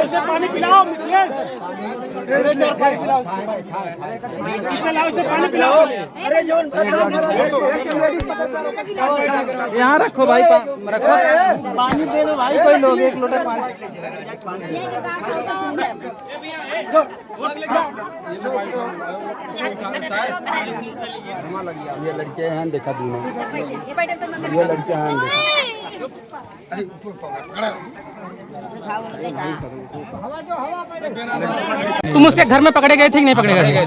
उसे पानी पिलाओ मिथिलेश, इसे लाओ, उसे पानी पिलाओ। अरे यहाँ रखो भाई, रखो पानी दे दो भाई, कोई लोग एक लोटा पानी। ये लड़के हैं देखा दूनो, ये लड़के हैं तुम उसके घर में पकड़े गए थे कि नहीं पकड़े गए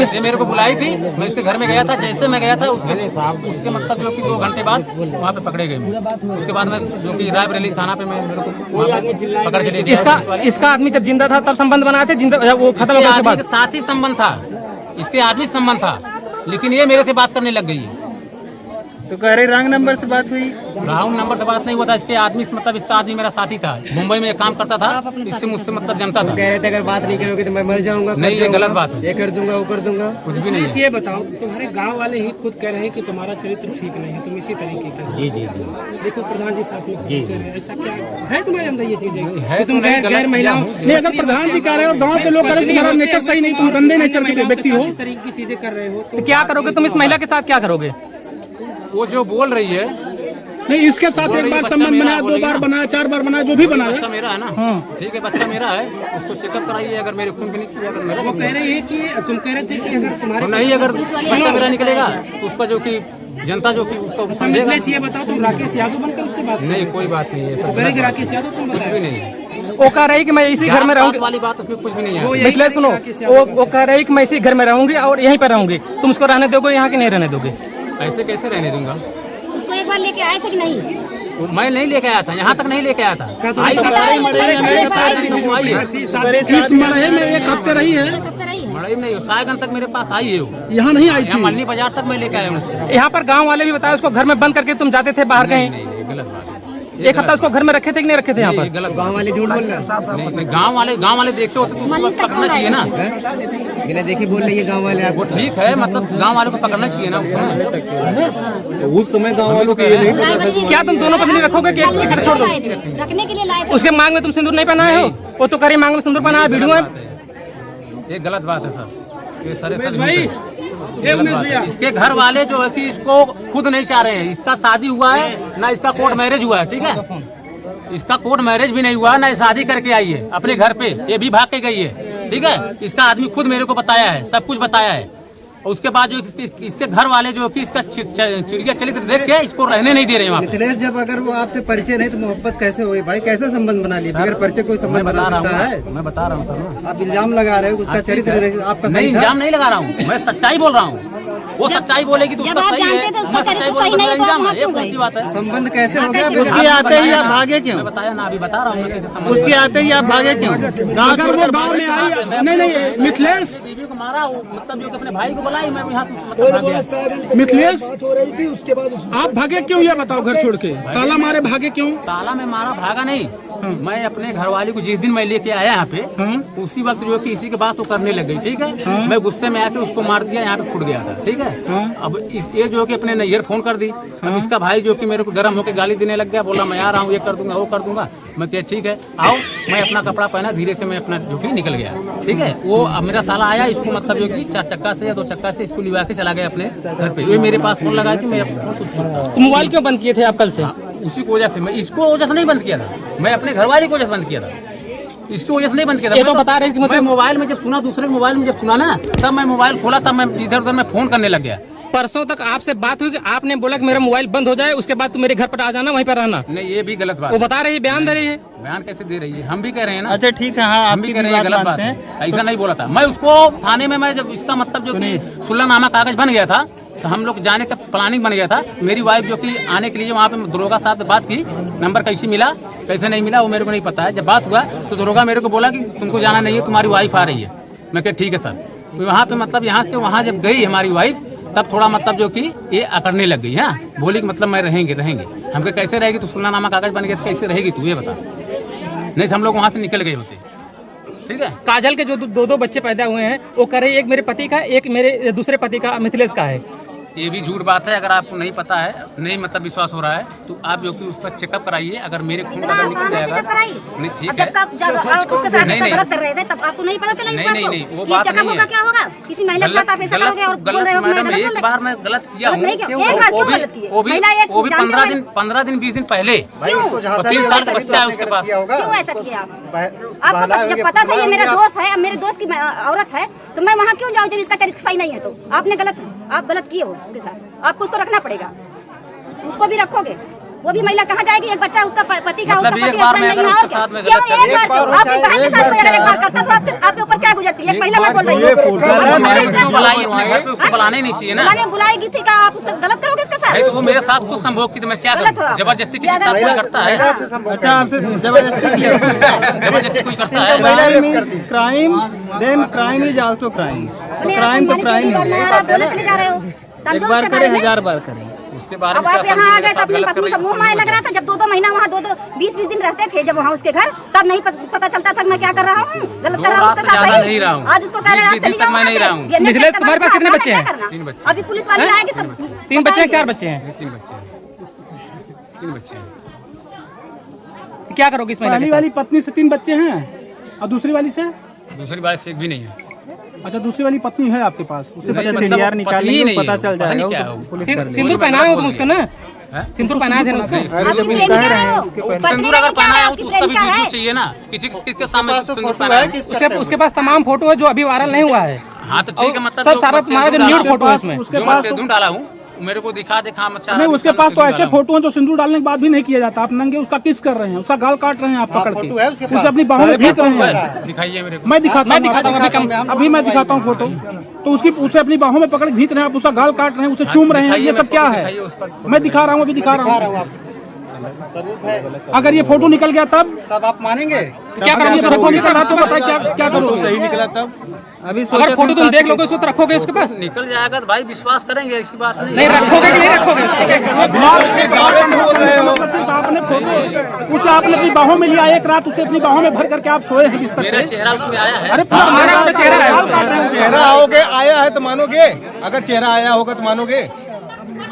थे? मेरे को बुलाई थी, मैं उसके घर में गया था। जैसे मैं गया था उसके मतलब जो कि 2 घंटे बाद वहाँ पे पकड़े गए। उसके बाद में जो कि रायबरेली थाना पे मैं मेरे को पकड़ के ले गया। इसका आदमी जब जिंदा था तब संबंध बनाए थे, जिंदा वो खत्म होने के बाद? साथ ही संबंध था, इसके आदमी संबंध था, लेकिन ये मेरे से बात करने लग गई। तो कह रहे रंग नंबर से बात हुई? राउंड नंबर से बात नहीं हुआ था। इसके आदमी मतलब इसका आदमी मेरा साथी था, मुंबई में काम करता था, इससे मुझसे मतलब जनता था। कह रहे थे अगर बात नहीं करोगे तो मैं मर जाऊंगा। नहीं, ये गलत बात है। ये कर दूंगा, वो कर दूंगा, कुछ भी नहीं है। ये बताओ, तुम्हारे गांव वाले ही खुद कह रहे हैं कि तुम्हारा चरित्र ठीक नहीं है, तुम इसी तरीके के। जी जी जी, देखो प्रधान जी साथ में कह रहे हैं, ऐसा क्या है तुम्हारे अंदर ये चीजें है? तुम गैर महिलाओं नहीं, अगर प्रधान जी कह रहे हो, गाँव के लोग कह रहे हो तुम्हारा नेचर सही नहीं, तुम गंदे नेचर के व्यक्ति हो, इस तरीके की चीजें कर रहे हो, तो क्या करोगे तुम? इस महिला के साथ क्या करोगे? वो जो बोल रही है, नहीं इसके साथ एक बार संबंध बनाया, 2 बार बनाया, 4 बार बनाया, जो भी बनाया। बच्चा मेरा है ना, ठीक है, बच्चा मेरा है, उसको चेकअप कराइए। अगर मेरे खून की निकली, अगर मेरा वो कह रहे हैं कि तुम कह रहे थे कि अगर तुम्हारे नहीं, अगर बच्चा मेरा निकलेगा तो उसका जो कि जनता जो कि उसको समझेगा। ये बताओ, तुम राकेश यादव बनकर उससे बात नहीं, कोई बात नहीं है, करेगी राकेश यादव, तुम कुछ भी नहीं है। वो कह रही कि मैं इसी घर में रहूंगी वाली बात, उसमें कुछ भी नहीं है। मिथिलेश सुनो, वो कह रही कि मैं इसी घर में रहूंगी और यहीं पर रहूंगी। तुम उसको रहने दोगे यहाँ की नहीं रहने दोगे? ऐसे कैसे रहने दूंगा? उसको एक बार लेके आए थे कि नहीं? मैं नहीं लेके आया था, यहाँ तक नहीं लेके आया था। आई इस मरहे में 1 हफ्ते रही है, मड़ई में नहीं, सायगंज तक मेरे पास आई है। वो यहाँ नहीं आई थी। मल्ली बाजार तक मैं लेके आया हूँ। यहाँ पर गांव वाले भी बताए उसको घर में बंद करके तुम जाते थे बाहर कहीं। नहीं, गलत बात है। 1 हफ्ता उसको घर में रखे थे कि नहीं रखे थे यहाँ पर? गलत गाँव वाले झूठ बोल रहे हैं। गाँव वाले देखे होते तो उसको पकड़ना चाहिए ना। बिना देखे बोल रही है गाँव वाले। वो ठीक है, मतलब गाँव वालों को पकड़ना चाहिए ना उस समय गाँव वालों को क्या तुम दोनों पत्नी रखोगे कि एक घर छोड़ दो? रखने के लिए लाए थे। उसके मांग में तुम सिंदूर नहीं पहनाए हो? वो तो करी मांग में सिंदूर पहनाया, वीडियो है। ये गलत बात है सर, ये सारे भैया, इसके घर वाले जो है कि इसको खुद नहीं चाह रहे हैं। इसका शादी हुआ है ना, इसका कोर्ट मैरिज हुआ है, ठीक है। इसका कोर्ट मैरिज भी नहीं हुआ ना, शादी करके आई है अपने घर पे, ये भी भाग के गई है, ठीक है। इसका आदमी खुद मेरे को बताया है, सब कुछ बताया है। और उसके बाद जो इसके घर वाले जो कि इसका चिड़िया चरित्र देख के इसको रहने नहीं दे रहे हैं। मिथिलेश, जब अगर वो आपसे परिचय नहीं तो मोहब्बत कैसे हुई भाई? कैसे संबंध बना लिया? बगैर परिचय कोई संबंध बना सकता है? मैं बता रहा हूँ सर, आप इल्जाम लगा रहे हो, उसका चरित्र आपका नहीं, सही था? इल्जाम नहीं लगा रहा हूँ, मैं सच्चाई बोल रहा हूँ। वो सच्चाई बोलेगी तो उसका सही है, मैं सच्चाई बोल रहा हूँ, इल्जाम है, ये कौन सी बात है? संबंध कैसे हो गया? उसके आते ही आप भागे क्यों? मैं बताया ना, अभी बता रहा हूँ कैसे संबंध। उसके आते ही आप भागे क्यों? अगर वो गाँव में आई, नहीं मिथिलेश, बीवी को मारा, मतलब जो अपने भाई को बुलाई, मैं यहाँ मतलब भाग गया। मिथिलेश उसके बाद आप भागे क्यों, ये बताओ? घर छोड़ के ताला मारे भागे क्यों? ताला में मारा, भागा नहीं। मैं अपने घर वाले को जिस दिन मैं लेके आया यहाँ पे, उसी वक्त जो कि इसी के बात तो करने लग गई, ठीक है। मैं गुस्से में आके उसको मार दिया, यहाँ पे फुट गया था, ठीक है। अब ये जो कि अपने नैयर फोन कर दी। अब इसका भाई जो कि मेरे को गर्म होकर गाली देने लग गया, बोला मैं आ रहा हूँ, ये कर दूंगा, वो कर दूंगा। मैं क्या ठीक है आओ, मैं अपना कपड़ा पहना, धीरे से मैं अपना जो कि निकल गया, ठीक है। वो अब मेरा साला आया, इसको मतलब जो कि 4 चक्का से या 2 चक्का से इसको लिवा के चला गया अपने घर पे। ये मेरे पास फोन लगा कि मैं तो मोबाइल क्यों बंद किए थे आप कल से? उसी की वजह से, मैं इसको वजह से नहीं बंद किया था, मैं अपने घर वाले की वजह से बंद किया था, इसकी वजह से नहीं बंद किया था। ये तो बता रहे कि मैं मोबाइल में जब सुना, दूसरे मोबाइल में जब सुना ना, तब मैं मोबाइल खोला, तब मैं इधर उधर में फोन करने लग गया। परसों तक आपसे बात हुई कि आपने बोला कि मेरा मोबाइल बंद हो जाए, उसके बाद तुम मेरे घर पर आ जाना, वहीं पर रहना। नहीं, ये भी गलत बात वो है। बता रही है, बयान दे रही है। बयान कैसे दे रही है? हम भी कह रहे हैं ना। अच्छा ठीक है, हाँ, हम भी कह रहे हैं गलत बात है, ऐसा नहीं बोला था। मैं उसको थाने में, मैं जब इसका मतलब जो कि सुलहनामा कागज बन गया था, तो हम लोग जाने का प्लानिंग बन गया था। मेरी वाइफ जो कि आने के लिए वहाँ पे दरोगा साहब से बात की, नंबर कैसे मिला कैसे नहीं मिला वो मेरे को नहीं पता है। जब बात हुआ तो दरोगा मेरे को बोला कि तुमको जाना नहीं है, तुम्हारी वाइफ आ रही है। मैं कह ठीक है सर। वहाँ पे मतलब यहाँ से वहाँ जब गई हमारी वाइफ, तब थोड़ा मतलब जो कि ये अकड़ने लग गई। हाँ, बोली कि मतलब मैं रहेंगे। हमको कैसे रहेगी? तो सुलहनामा कागज बन गया तो कैसे रहेगी तू, ये बता। नहीं तो हम लोग वहाँ से निकल गए होते। ठीक है। काजल के जो दो बच्चे पैदा हुए हैं वो कह रहे एक मेरे पति का, एक मेरे दूसरे पति का, मिथिलेश का है। ये भी झूठ बात है। अगर आपको नहीं पता है, नहीं मतलब विश्वास हो रहा है, तो आप जो कि उसका चेकअप कराइए। अगर मेरे खून का निकल जाएगा नहीं, ठीक है। जब उसके साथ गलत कर रहे थे तब आपको नहीं पता चला इस बात को? नहीं, वो बात नहीं है। क्या होगा? किसी महिला के साथ आप ऐसा करोगे और बोल रहे हो कि मैं गलत? एक बार मैं गलत किया हूँ, वो भी 15 दिन 20 दिन पहले। 3 साल का बच्चा है उसके पास। क्यों ऐसा किया आपको? जब पता था ये मेरा दोस्त है, अब मेरे दोस्त की औरत है, तो मैं वहाँ क्यों जाऊँ जब इसका चरित्र सही नहीं है? तो आप गलत किए हो उसके साथ, आपको उसको रखना पड़ेगा। उसको भी रखोगे, वो भी महिला कहाँ जाएगी? एक बच्चा उसका पति का, उसका पति हस्बैंड नहीं है, और क्या? क्यों एक बार क्यों? आपकी बहन के साथ कोई अगर एक बार करता तो आपके ऊपर क्या गुजरती है? एक महिला मैं बोल रही हूँ, बुलाने नहीं चाहिए ना। बुलाएगी थी का आप उसका गलत करोगे उसके साथ? तो वो मेरे साथ कुछ संभोग की, तो मैं क्या करूँ? जबरदस्ती किसी के साथ कोई करता है? अच्छा, आपसे जबरदस्ती कोई करता है? Crime, then crime is also crime. Crime तो क्राइम है, चले जा रहे हो। एक बार करे 1000 बार करे। उसके बारे अब में आप यहाँ आ गए तो अपनी पत्नी का मुंह माय लग रहा था। जब 2 महीना वहाँ 20 दिन रहते थे जब वहाँ उसके घर, तब नहीं पता चलता था मैं क्या कर रहा हूँ, गलत कर रहा हूँ उसके साथ। नहीं रहा हूँ आज उसको कह रहे हैं आप चली जाओ। मैं नहीं रहा हूँ। मिथिलेश, तुम्हारे पास कितने बच्चे हैं? 3 बच्चे। अभी पुलिस वाले आएगी तो 3 बच्चे हैं, 4 बच्चे हैं? 3 बच्चे हैं। क्या करोगे इस महिला के पहली साथ? वाली पत्नी से 3 बच्चे हैं और दूसरी वाली से? दूसरी बात से एक भी नहीं है। अच्छा, दूसरी वाली पत्नी है आपके पास? उससे नहीं, पता मतलब यार निकालेंगे नहीं पता है, चल पता नहीं जाएगा। क्या है वो। पुलिस कर लेगी। सिंदूर पहनाए हो तुम उसको ना? सिंदूर पहनाए थे ना उसको? आपकी प्रेमिका है वो। सिंदूर अगर पहना है तो उसका भी वीडियो चाहिए ना, किसके सामने सिंदूर पहना है। उसके पास तमाम फोटो है जो अभी वायरल नहीं हुआ है। हाँ तो ठीक है, मतलब सब सारा तुम्हारा जो न्यूड फोटो है उसमें। उसके जो पास मैं सिंदूर डाला हूँ मेरे को दिखा अच्छा नहीं, उसके पास तो ऐसे फोटो हैं जो सिंदूर डालने के बाद भी नहीं किया जाता। आप नंगे उसका किस कर रहे हैं, उसका गाल काट रहे हैं आप पकड़ के, उसे अपनी बाहों में खींच रहे हैं। दिखाइए मेरे को। मैं दिखाता हूँ, अभी मैं दिखाता हूँ फोटो। तो उसे अपनी बाहों में पकड़ खींच रहे हैं आप, उसका गाल काट रहे हैं, उसे चूम रहे हैं। ये सब क्या है? मैं दिखा रहा हूँ, अभी दिखा रहा हूँ। अगर ये फोटो निकल गया तब आप मानेंगे? क्या करोगे? फोटो निकल रहा तो बताए क्या करोगे? सही निकला तब। अभी अगर फोटो तुम देख लोगे उसको तो रखोगे उसके पास? निकल जाएगा तो भाई विश्वास करेंगे, ऐसी बात नहीं। नहीं रखोगे कि नहीं रखोगे? सिर्फ आपने फोटो उसे आपने अपनी बाहों में लिया, एक रात उसे अपनी बाहों में भर करके आप सोए हैं बिस्तर मेरा पे। चेहरा उसमें आया है। अरे हमारा अपना चेहरा है। चेहरा आओगे आया है तो मानोगे? अगर चेहरा आया होगा तो मानोगे?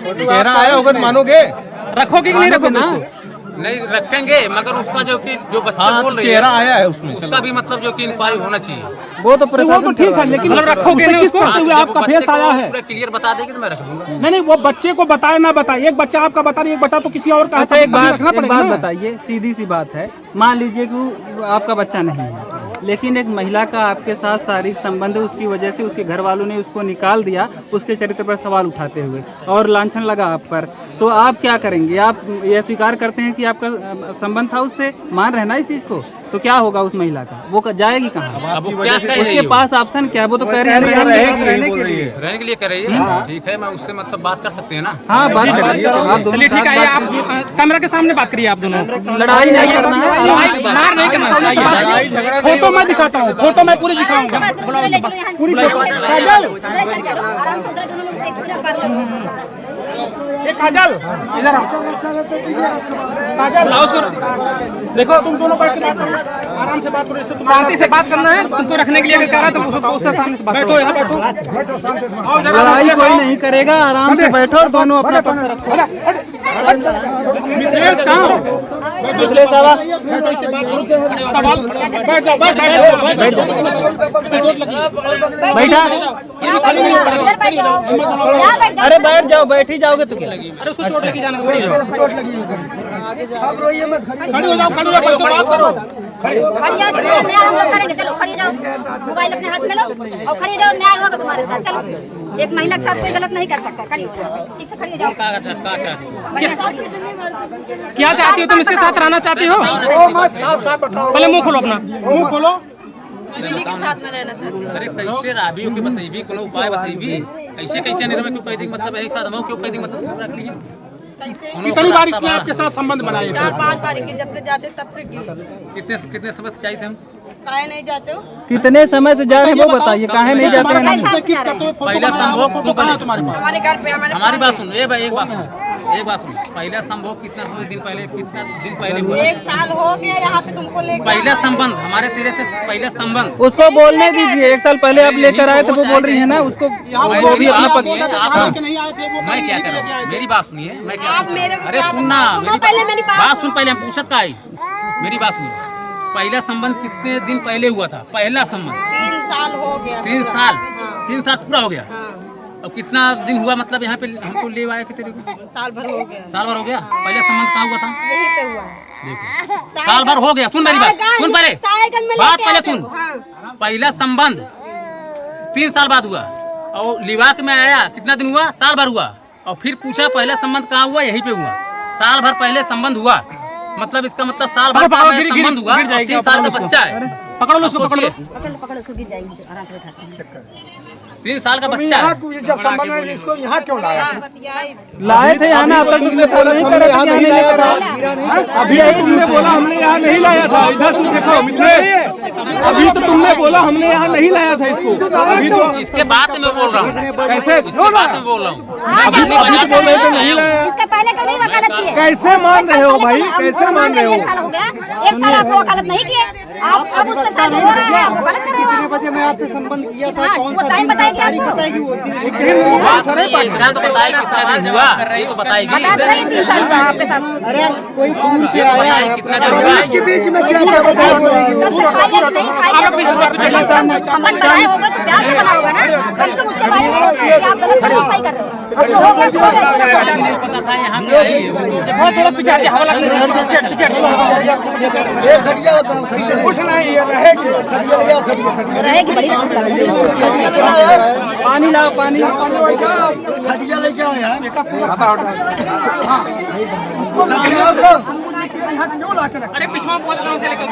चेहरा आया होगा तो मानोगे? रखोगे कि नहीं रखोगे उसको? नहीं रखेंगे, मगर उसका जो बच्चा हाँ, बोल रही चेहरा आया है उसमें, उसका भी मतलब जो कि इंक्वायरी होना चाहिए। वो तो ठीक है, लेकिन मतलब रखोगे उसे नहीं किस उसको? करते हुए आपका फेस आया है? पूरा क्लियर बता देगी तो मैं रख दूंगा। नहीं, वो बच्चे को बताए ना बताए, एक बच्चा आपका बता रही, एक बच्चा तो किसी और का है। अच्छा, तो एक बात रखना ना। बताइए, सीधी सी बात है। मान लीजिए कि आपका बच्चा नहीं है, लेकिन एक महिला का आपके साथ शारीरिक संबंध है, उसकी वजह से उसके घर वालों ने उसको निकाल दिया, उसके चरित्र पर सवाल उठाते हुए, और लांछन लगा आप पर, तो आप क्या करेंगे? आप यह स्वीकार करते हैं कि आपका संबंध था उससे, मान रहे ना इस चीज को, तो क्या होगा उस महिला का? वो जाएगी कहाँ? अब वो क्या कह रही उसके हो? पास ऑप्शन क्या है? वो तो कह रही है रहने के लिए कह रही है। ठीक है, मैं उससे मतलब बात कर सकते हैं ना? हाँ, बात करिए आप दोनों। चलिए ठीक है, आप कैमरा के सामने बात करिए आप दोनों। लड़ाई नहीं करना है, मार नहीं करना। फोटो मैं दिखाता हूँ, फोटो मैं पूरी दिखाऊंगा। पूरी फोटो। काजल, आराम से उधर दोनों लोग से एक दूसरे से बात करो। ये काजल इधर आओ। काजल देखो तुम दोनों बैठ के बात करो, आराम से बात करो। इससे शांति से बात करना है। तुमको रखने के लिए अगर कह रहा है तो उससे सामने से बात बैठो, करो। यहाँ बैठो, बैठो शांति से। आओ जरा लड़ाई मिथिलेश कोई आओ। नहीं करेगा, आराम से बैठो और दोनों अपना पक्ष रखो। मिथिलेश कहाँ? मिथिलेश साहब, बैठो, इससे बात करो। सवाल बैठ जाओ, बैठ बैठा। इधर बैठ जाओ, यहाँ बैठ जाओ। अरे बैठ जाओ, बैठ ही जाओगे तो क्या? अरे उसको चोट लगी जाना पड़ेगा। खड़ी हो जाओ, खड़ी हो जाओ, बैठ के बात करो। खड़ी जाओ, न्याय हम लोग करेंगे। चलो खड़ी जाओ, मोबाइल अपने हाथ में लो और खड़ी जाओ, न्याय होगा तुम्हारे साथ। चलो, एक महिला के साथ कोई गलत नहीं कर सकता। खड़ी हो जाओ, ठीक से खड़ी हो जाओ। बढ़िया से खड़ी हो। क्या चाहती हो तुम? इसके साथ रहना चाहती हो? पहले मुंह खोलो अपना। मुंह खोलो। अरे कैसे राबियों के बताइए, कोनो उपाय बताइए। ऐसे कैसे निर्मय क्यों कह दी, मतलब एक साथ हम क्यों कह दी, मतलब रख लीजिए। कितनी बार इसने आपके साथ संबंध बनाए थे? 4-5 बार की, जब से जाते तब से की। कितने समय से चाहिए थे हम? काहे नहीं जाते हो? कितने समय से जा रहे हैं वो बताइए, काहे नहीं जाते हैं? किस करते हुए फोटो पहला बनाया, संभव फोटो कहाँ है तुम्हारे पास? हमारे घर पे हमारे हमारी बात सुन, ये भाई एक बात सुन, पहला संभव कितना दिन पहले हुआ? 1 साल हो गया यहाँ पे तुमको लेकर। पहला संबंध हमारे तेरे से पहला संबंध उसको बोलने दीजिए, 1 साल पहले आप लेकर आए थे वो बोल रही है ना, उसको वो भी अपना पति। नहीं आए थे वो, मैं क्या कर रहा हूँ, मेरी बात सुनिए, मैं क्या आप मेरे को अरे क्या सुनना, सुनो पहले मेरी बात सुन, पहले हम पूछत का आई, मेरी बात सुनिए। पहला संबंध कितने दिन पहले हुआ था? पहला संबंध 3 साल हो गया। 3 साल, हाँ। 3 साल पूरा हो गया। हाँ। अब कितना दिन हुआ, मतलब यहाँ पे हमको ले आया कि तेरे को? साल भर हो गया। साल भर हो गया। पहला संबंध कहाँ हुआ था? यहीं पे हुआ। देखो साल भर हो गया। सुन मेरी बात, सुन पहले बात, पहले सुन। पहला संबंध 3 साल बाद हुआ और लिवाक में आया, कितना दिन हुआ? साल भर हुआ। और फिर पूछा पहला संबंध कहाँ हुआ? यहीं पे हुआ। साल भर पहले संबंध हुआ, मतलब इसका मतलब साल भर पहले संबंध हुआ। 3 साल का बच्चा है, पकड़ो लो उसको, पकड़ लो। पकड़ उसको, गिर जाएगी, आराम से बैठा। 3 साल का बच्चा है। जब संबंध में इसको यहाँ क्यों लाया? लाए थे यहाँ ना, अब तक उसने फोन नहीं कर रहे थे, यहाँ नहीं लेकर आए। अभी यही तुमने बोला हमने यहाँ नहीं लाया था, इधर से देखो मित्र, अभी तो तुमने बोला हमने यहाँ नहीं लाया था इसको। अभी तो इसके बाद में बोल रहा हूँ, कैसे इसके बाद में बोल रहा हूँ। अभी तो बोल रहे थे नहीं लाया। इसका पहले क्यों नहीं वकालत किए? कैसे मान रहे हो भाई, कैसे मान रहे हो? 1 साल हो गया, 1 साल आप वकालत नहीं किए, आप अब उसके साथ हो रहे हैं, आप वकालत कर रहे हो। कितने बजे मैं आपसे संबंध किया था? हाँ, कौन वो सा टाइम दिन, बताएगी तारीख आपको? बताएगी वो दिन? बात नहीं है, इतना तो बताएगी कितना दिन हुआ, ये तो बताएगी। बता तो रही 3 साल का आपके साथ। अरे कोई दूर से ये तो आया बताएगी है, कितना दिन हुआ। के बीच में क्या क्या कब से खाई है, नहीं खाई है, संबंध बनाया होगा तो प्यार से बना होगा ना। कम से कम उसके बारे में सोचो कि आप गलत कर रहे हो, सही कर रहे हो। अब जो हो गया सो हो गया, नहीं पता था यहाँ पे आई है। बहुत थोड़ा पीछे हट जा, हवा लग रही है। कुछ नहीं है, रहेगी रहेगी बड़ी भूख लग रही है। पानी लाओ, पानी। खटिया लेके आओ यार। अरे पिछवा बहुत से लेकर